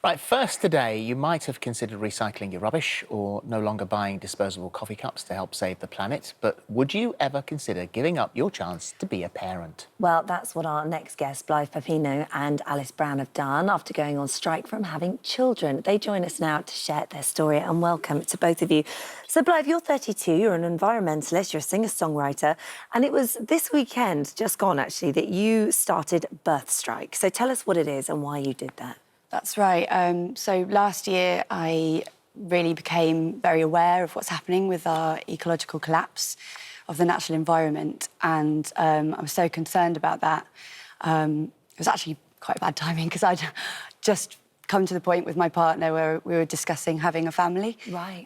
Right, first today, you might have considered recycling your rubbish or no longer buying disposable coffee cups to help save the planet. But would you ever consider giving up your chance to be a parent? Well, that's what our next guests, Blythe, Pepino and Alice Brown, have done after going on strike from having children. They join us now to share their story, and welcome to both of you. So, Blythe, you're 32, you're an environmentalist, you're a singer-songwriter, and it was this weekend, just gone actually, that you started Birth Strike. So tell us what it is and why you did that. That's right. So last year I really became very aware of what's happening with our ecological collapse of the natural environment, and I was so concerned about that. It was actually quite bad timing because I'd just come to the point with my partner where we were discussing having a family. Right.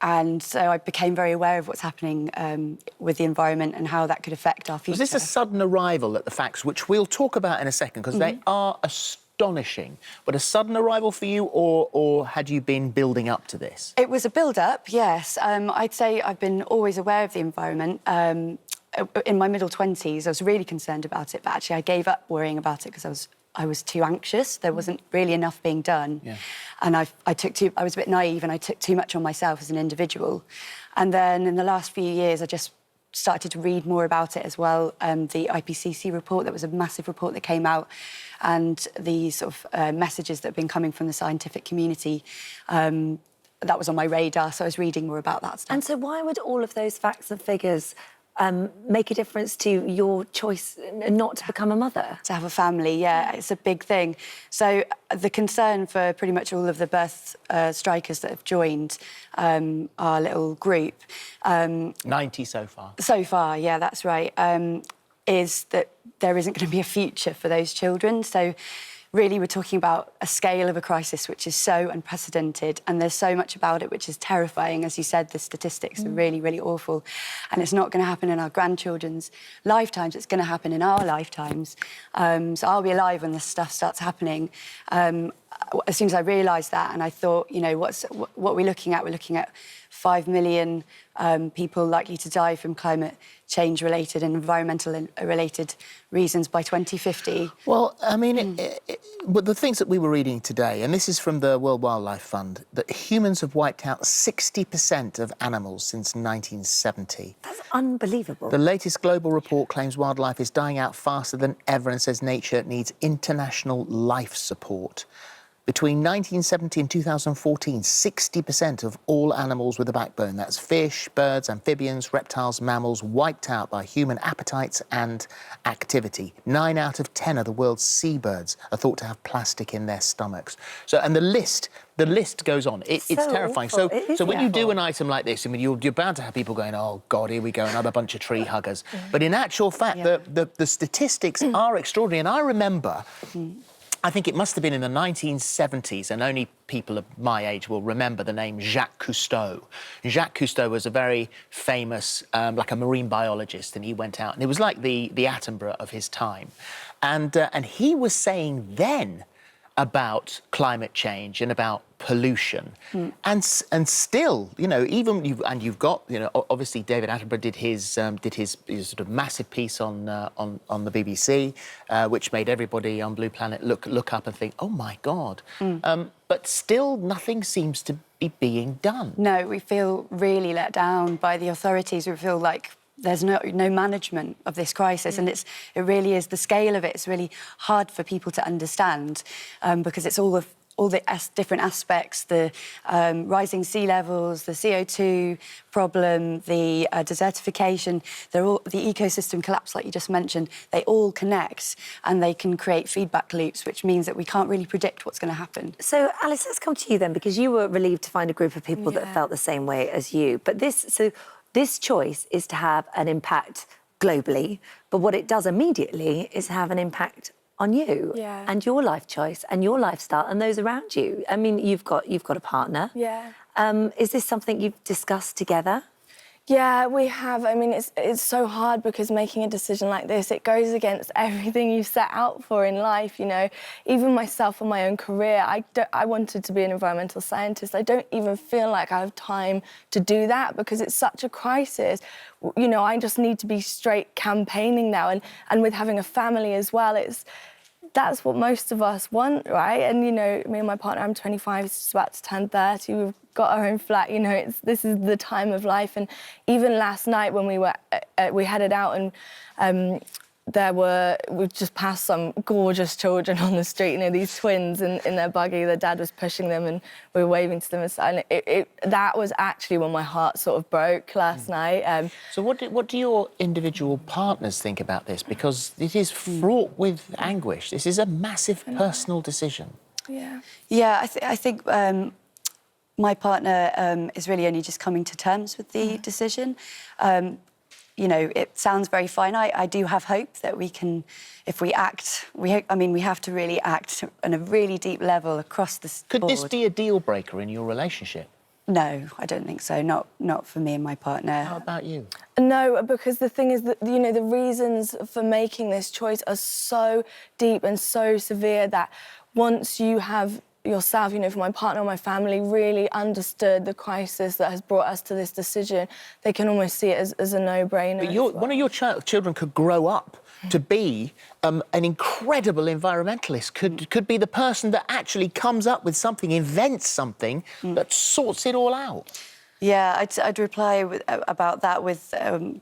And so I became very aware of what's happening with the environment and how that could affect our future. Was this a sudden arrival at the facts, which we'll talk about in a second, because they are astonishing, but a sudden arrival for you, or had you been building up to this? It was a build-up, yes. I'd say I've been always aware of the environment. In my middle 20s, I was really concerned about it, but actually I gave up worrying about it because I was too anxious. There wasn't really enough being done. Yeah. And I was a bit naive and I took too much on myself as an individual. And then in the last few years, I just started to read more about it as well. The IPCC report, that was a massive report that came out, and the sort of messages that have been coming from the scientific community, that was on my radar, so I was reading more about that stuff. And so why would all of those facts and figures make a difference to your choice not to become a mother? To have a family, yeah, it's a big thing. So the concern for pretty much all of the birth strikers that have joined our little group... 90 so far. So far, yeah, that's right, is that there isn't going to be a future for those children. So really we're talking about a scale of a crisis which is so unprecedented, and there's so much about it which is terrifying. As you said, the statistics are really, really awful, and it's not going to happen in our grandchildren's lifetimes, it's going to happen in our lifetimes. So I'll be alive when this stuff starts happening. As soon as I realised that, and I thought, you know, what we're looking at? We're looking at 5 million people likely to die from climate change-related and environmental-related reasons by 2050. Well, I mean, but the things that we were reading today, and this is from the World Wildlife Fund, that humans have wiped out 60% of animals since 1970. That's unbelievable. The latest global report claims wildlife is dying out faster than ever and says nature needs international life support. Between 1970 and 2014, 60% of all animals with a backbone, that's fish, birds, amphibians, reptiles, mammals, wiped out by human appetites and activity. 9 out of 10 of the world's seabirds are thought to have plastic in their stomachs. So, and the list goes on. It's terrifying. Awful. So when you do an item like this, I mean, you're bound to have people going, oh, God, here we go, another bunch of tree huggers. But in actual fact, the statistics are extraordinary. And I remember... I think it must have been in the 1970s, and only people of my age will remember the name Jacques Cousteau. Jacques Cousteau was a very famous, like a marine biologist, and he went out, and it was like the Attenborough of his time. And he was saying then about climate change and about pollution. And still, you know, even you've got, you know, obviously David Attenborough did his sort of massive piece on the BBC, which made everybody on Blue Planet look up and think, oh my God. But still, nothing seems to be being done. No, we feel really let down by the authorities. We feel like there's no management of this crisis, and it really is, the scale of it is really hard for people to understand, because it's all the different aspects, the rising sea levels, the CO2 problem, the desertification, the ecosystem collapse, like you just mentioned. They all connect, and they can create feedback loops, which means that we can't really predict what's going to happen. So, Alice, let's come to you then, because you were relieved to find a group of people that felt the same way as you. But this choice is to have an impact globally, but what it does immediately is have an impact on you and your life choice and your lifestyle and those around you. I mean, you've got a partner. Yeah. Is this something you've discussed together? Yeah, we have. I mean, it's so hard because making a decision like this, it goes against everything you set out for in life, you know. Even myself and my own career, I wanted to be an environmental scientist. I don't even feel like I have time to do that because it's such a crisis. You know, I just need to be straight campaigning now. And with having a family as well, that's what most of us want, right? And, you know, me and my partner, I'm 25, he's just about to turn 30. We've got our own flat, you know, this is the time of life. And even last night when we headed out and we just passed some gorgeous children on the street, you know, these twins in their buggy. Their dad was pushing them and we were waving to them. And that was actually when my heart sort of broke last night. So what do your individual partners think about this? Because it is fraught with anguish. This is a massive personal decision. Yeah. Yeah, I think my partner is really only just coming to terms with the decision. You know, it sounds very fine. I do have hope that we can, if we act, we have to really act on a really deep level across the board. Could this be a deal breaker in your relationship? No, I don't think so. Not for me and my partner. How about you? No, because the thing is that, you know, the reasons for making this choice are so deep and so severe that once you have yourself, you know, for my partner and my family, really understood the crisis that has brought us to this decision, they can almost see it as a no-brainer. But one of your children could grow up to be an incredible environmentalist, could be the person that actually comes up with something, invents something that sorts it all out. Yeah, I'd reply about that with,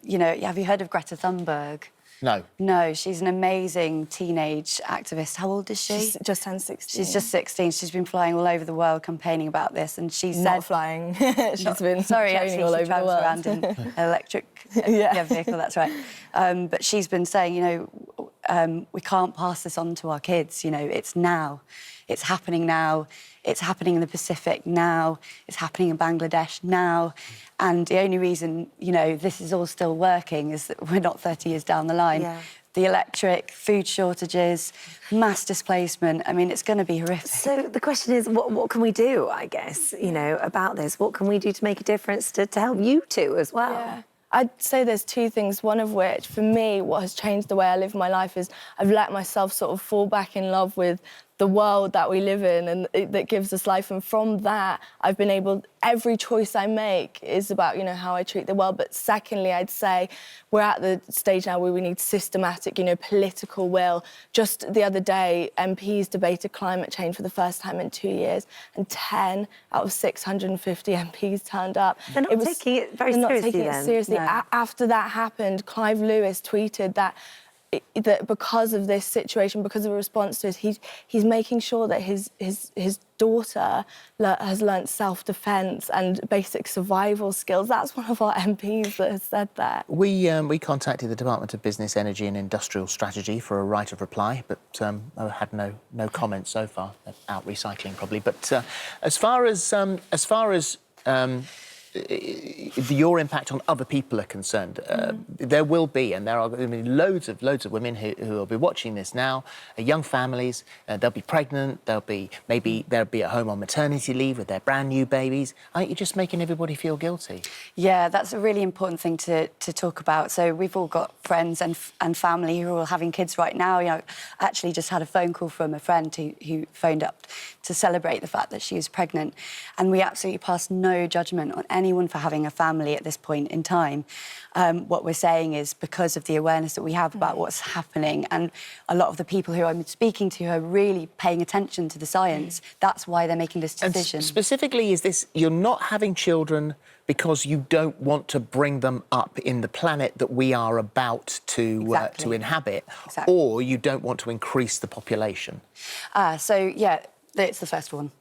you know, have you heard of Greta Thunberg? No. No, she's an amazing teenage activist. How old is she? She's just turned 16. She's just 16. She's been flying all over the world campaigning about this, and she said... Not flying. She's been training all over the world. Around in an electric vehicle, that's right. But she's been saying, you know, we can't pass this on to our kids. You know, it's now. It's happening now. It's happening in the Pacific now. It's happening in Bangladesh now. And the only reason, you know, this is all still working is that we're not 30 years down the line. Yeah. The electric, food shortages, mass displacement. I mean, it's going to be horrific. So the question is, what can we do, I guess, you know, about this? What can we do to make a difference to help you two as well? Yeah. I'd say there's two things, one of which, for me, what has changed the way I live my life is I've let myself sort of fall back in love with the world that we live in and that gives us life. And from that, I've been able, every choice I make is about, you know, how I treat the world. But secondly, I'd say we're at the stage now where we need systematic, you know, political will. Just the other day, MPs debated climate change for the first time in 2 years, and 10 out of 650 MPs turned up. They're not taking it very seriously then. No. After that happened, Clive Lewis tweeted that because of this situation, because of the response to it, he's making sure that his daughter has learnt self-defence and basic survival skills. That's one of our MPs that has said that. We contacted the Department of Business, Energy and Industrial Strategy for a right of reply, but I had no comment so far. They're out recycling probably. But as far as your impact on other people are concerned, there will be, and there are loads of women who will be watching this now, young families, they'll be pregnant, they'll be at home on maternity leave with their brand new babies. I think you're just making everybody feel guilty. Yeah, that's a really important thing to talk about. So we've all got friends and family who are all having kids right now. You know, actually just had a phone call from a friend who phoned up to celebrate the fact that she was pregnant, and we absolutely pass no judgment on anyone for having a family at this point in time. What we're saying is, because of the awareness that we have about what's happening, and a lot of the people who I'm speaking to are really paying attention to the science, that's why they're making this decision. And specifically, is this, you're not having children because you don't want to bring them up in the planet that we are about to inhabit, or you don't want to increase the population? So, yeah, it's the first one.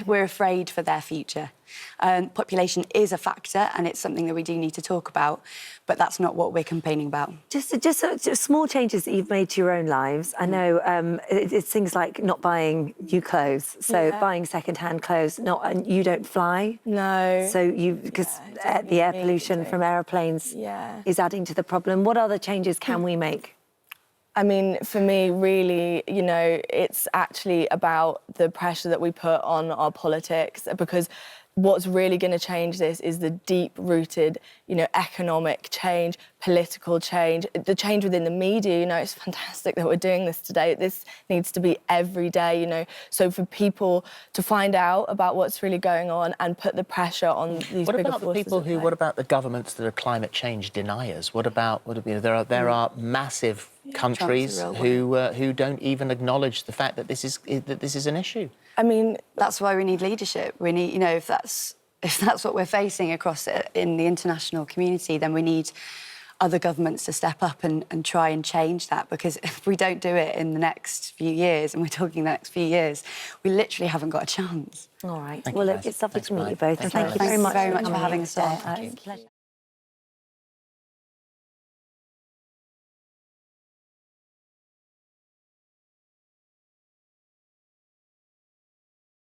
We're afraid for their future. Population is a factor, and it's something that we do need to talk about, but that's not what we're campaigning about. Just small changes that you've made to your own lives. I know it's things like not buying new clothes, so buying second-hand clothes. You don't fly. No. So because the air pollution from aeroplanes is adding to the problem. What other changes can we make? I mean, for me, really, you know, it's actually about the pressure that we put on our politics, because what's really going to change this is the deep-rooted, you know, economic change, political change, the change within the media. You know, it's fantastic that we're doing this today. This needs to be every day, you know. So for people to find out about what's really going on and put the pressure on these What bigger about the forces people at who? play. What about the governments that are climate change deniers? What about? You know, there are massive countries Trump's a real one. who don't even acknowledge the fact that this is an issue. I mean, That's why we need leadership. We need, you know, if that's what we're facing across it in the international community, then we need other governments to step up and try and change that, because if we don't do it in the next few years, and we're talking the next few years, we literally haven't got a chance. All right. Thank Well, you, look, guys. it's lovely Thanks, to meet you Blythe. both. And Thank thank you you very much for for having us on. today. It's a pleasure.